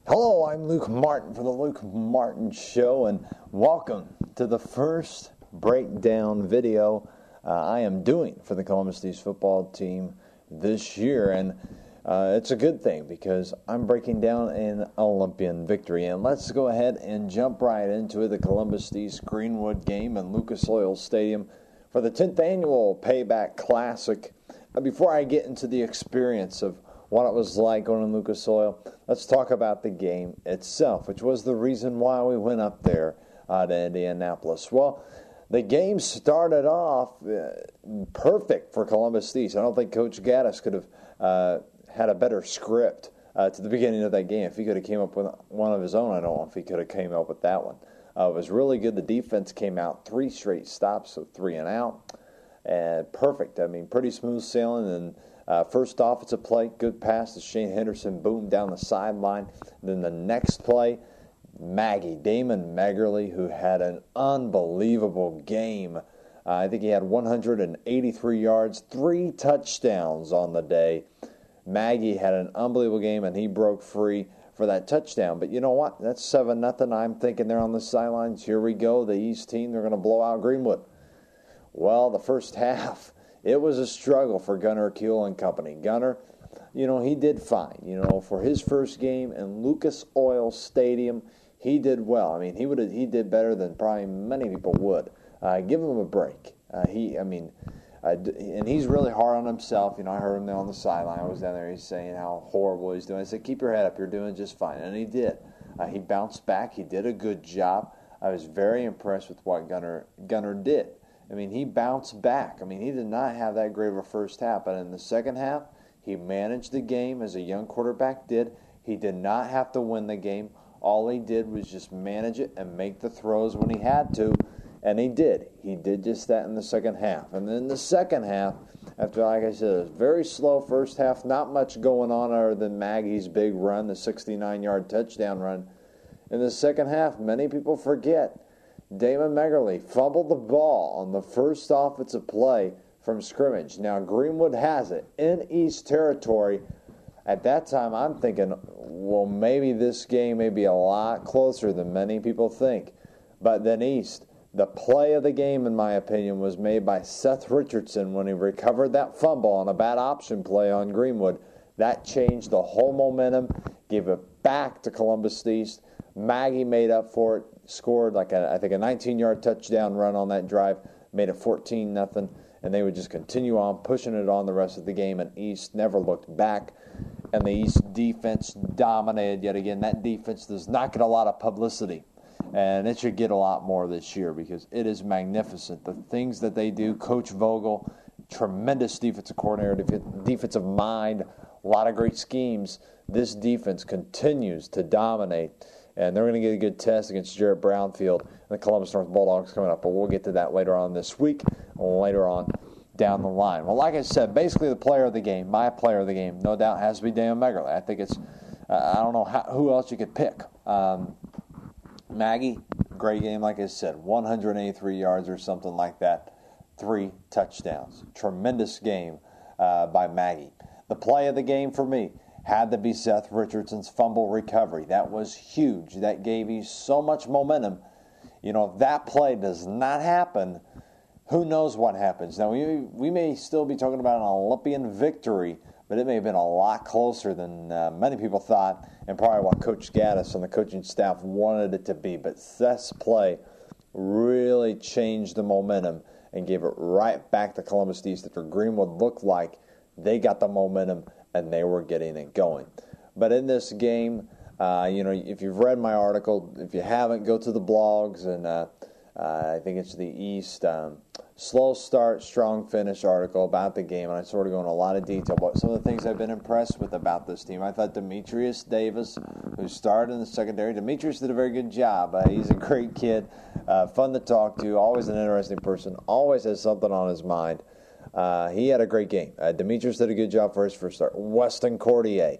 Hello, I'm Luke Martin for the Luke Martin Show, and welcome to the first breakdown video I am doing for the Columbus East football team this year, and it's a good thing because I'm breaking down an Olympian victory. And let's go ahead and jump right into it. The Columbus East Greenwood game in Lucas Oil Stadium for the 10th annual Payback Classic. Before I get into the experience of what it was like going to Lucas Oil, let's talk about the game itself, which was the reason why we went up there to Indianapolis. Well, the game started off perfect for Columbus East. I don't think Coach Gaddis could have had a better script to the beginning of that game. If he could have came up with one of his own, I don't know if he could have came up with that one. It was really good. The defense came out 3 straight stops, so 3 and out. And perfect. I mean, pretty smooth sailing. And first offensive play, good pass to Shane Henderson, boom, down the sideline. Then the next play, Damon Meggerly, who had an unbelievable game. I think he had 183 yards, 3 touchdowns on the day. Maggie had an unbelievable game, and he broke free for that touchdown. But you know what? That's 7-0. I'm thinking they're on the sidelines. Here we go. The East team, they're going to blow out Greenwood. Well, the first half, it was a struggle for Gunnar Kiel and company. Gunnar, he did fine. For his first game in Lucas Oil Stadium, he did well. I mean, he did better than probably many people would. Give him a break. And he's really hard on himself. I heard him there on the sideline. I was down there. He's saying how horrible he's doing. I said, keep your head up. You're doing just fine. And he did. He bounced back. He did a good job. I was very impressed with what Gunnar did. I mean, he bounced back. I mean, he did not have that great of a first half. But in the second half, he managed the game as a young quarterback did. He did not have to win the game. All he did was just manage it and make the throws when he had to. And he did. He did just that in the second half. And then the second half, after, like I said, a very slow first half, not much going on other than Maggie's big run, the 69-yard touchdown run. In the second half, many people forget, Damon Meggerly fumbled the ball on the first offensive play from scrimmage. Now, Greenwood has it in East territory. At that time, I'm thinking, well, maybe this game may be a lot closer than many people think. But then East, the play of the game, in my opinion, was made by Seth Richardson when he recovered that fumble on a bad option play on Greenwood. That changed the whole momentum, gave it back to Columbus East. Maggie made up for it, scored I think a 19-yard touchdown run on that drive, made it 14-0, and they would just continue on pushing it on the rest of the game, and East never looked back, and the East defense dominated yet again. That defense does not get a lot of publicity, and it should get a lot more this year because it is magnificent. The things that they do, Coach Vogel, tremendous defensive coordinator, defensive mind, a lot of great schemes. This defense continues to dominate. And they're going to get a good test against Jarrett Brownfield and the Columbus North Bulldogs coming up. But we'll get to that later on this week, later on down the line. Well, like I said, basically the player of the game, my player of the game, no doubt has to be Damon Meggerly. I think it's, I don't know who else you could pick. Maggie, great game, like I said, 183 yards or something like that, 3 touchdowns. Tremendous game by Maggie. The play of the game for me had to be Seth Richardson's fumble recovery. That was huge. That gave you so much momentum. If that play does not happen, who knows what happens. Now, we may still be talking about an Olympian victory, but it may have been a lot closer than many people thought and probably what Coach Gaddis and the coaching staff wanted it to be. But Seth's play really changed the momentum and gave it right back to Columbus East after Greenwood looked like they got the momentum and they were getting it going. But in this game, if you've read my article, if you haven't, go to the blogs, and I think it's the East Slow Start, Strong Finish article about the game, and I sort of go into a lot of detail about some of the things I've been impressed with about this team. I thought Demetrius Davis, who started in the secondary, Demetrius did a very good job. He's a great kid, fun to talk to, always an interesting person, always has something on his mind. He had a great game. Demetrius did a good job for his first start. Weston Cordier,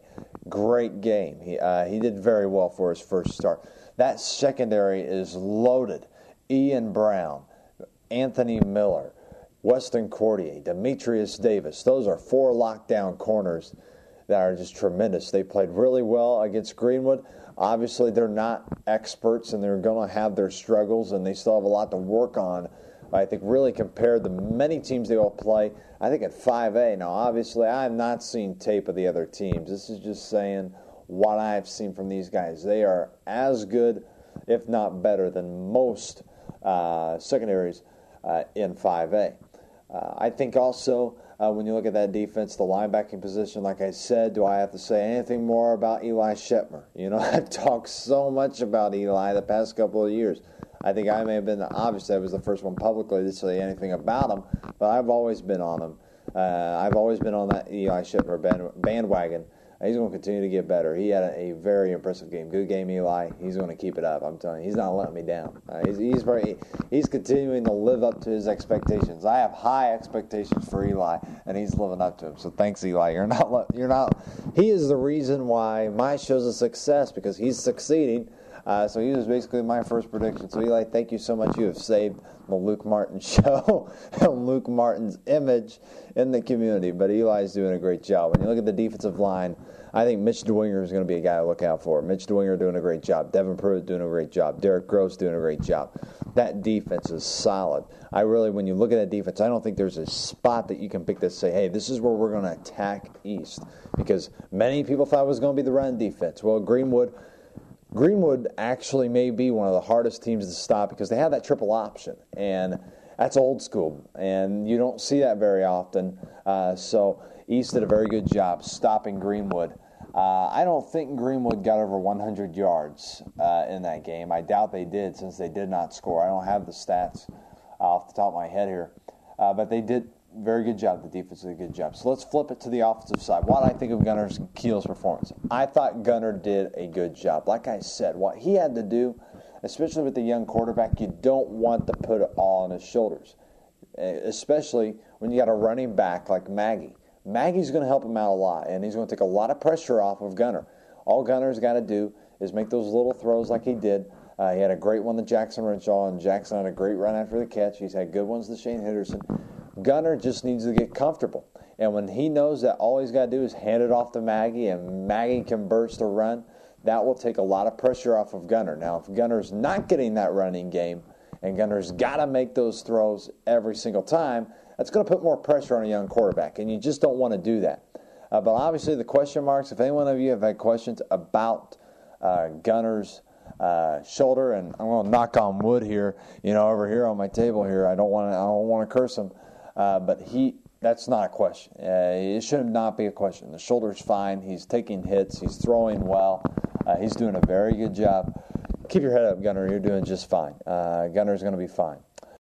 great game. He did very well for his first start. That secondary is loaded. Ian Brown, Anthony Miller, Weston Cordier, Demetrius Davis. Those are 4 lockdown corners that are just tremendous. They played really well against Greenwood. Obviously, they're not experts, and they're going to have their struggles, and they still have a lot to work on. I think really compared to many teams they will play, I think at 5A. Now, obviously, I have not seen tape of the other teams. This is just saying what I've seen from these guys. They are as good, if not better, than most secondaries in 5A. I think also when you look at that defense, the linebacking position, like I said, do I have to say anything more about Eli Shetmer? You know, I've talked so much about Eli the past couple of years. I think I may have been, obviously I was the first one publicly to say anything about him, but I've always been on him. I've always been on that Eli Shetmer bandwagon. He's going to continue to get better. He had a very impressive game. Good game, Eli. He's going to keep it up. I'm telling you, he's not letting me down. He's continuing to live up to his expectations. I have high expectations for Eli, and he's living up to them. So thanks, Eli. He is the reason why my show's a success, because he's succeeding. So he was basically my first prediction. So Eli, thank you so much. You have saved the Luke Martin show and Luke Martin's image in the community. But Eli's doing a great job. When you look at the defensive line, I think Mitch DeWinger is going to be a guy to look out for. Mitch DeWinger doing a great job. Devin Pruitt doing a great job. Derek Gross doing a great job. That defense is solid. When you look at that defense, I don't think there's a spot that you can pick that say, hey, this is where we're going to attack East. Because many people thought it was going to be the run defense. Well, Greenwood actually may be one of the hardest teams to stop because they have that triple option, and that's old school, and you don't see that very often. So East did a very good job stopping Greenwood. I don't think Greenwood got over 100 yards in that game. I doubt they did, since they did not score. I don't have the stats off the top of my head here, but they did very good job. The defense did a good job. So let's flip it to the offensive side. What I think of Gunner's Kiel's performance. I thought Gunner did a good job. Like I said, what he had to do, especially with the young quarterback, you don't want to put it all on his shoulders, especially when you got a running back like Maggie. Maggie's going to help him out a lot, and he's going to take a lot of pressure off of Gunner. All Gunner's got to do is make those little throws like he did. He had a great one to Jackson Renshaw, and Jackson had a great run after the catch. He's had good ones to Shane Henderson. Gunner just needs to get comfortable. And when he knows that all he's got to do is hand it off to Maggie and Maggie can burst a run, that will take a lot of pressure off of Gunner. Now, if Gunner's not getting that running game and Gunner's got to make those throws every single time, that's going to put more pressure on a young quarterback, and you just don't want to do that. But obviously the question marks, if any one of you have had questions about Gunner's shoulder, and I'm going to knock on wood here, over here on my table here. I don't want to curse him. But that's not a question. It should not be a question. The shoulder's fine. He's taking hits. He's throwing well. He's doing a very good job. Keep your head up, Gunner. You're doing just fine. Gunner's going to be fine.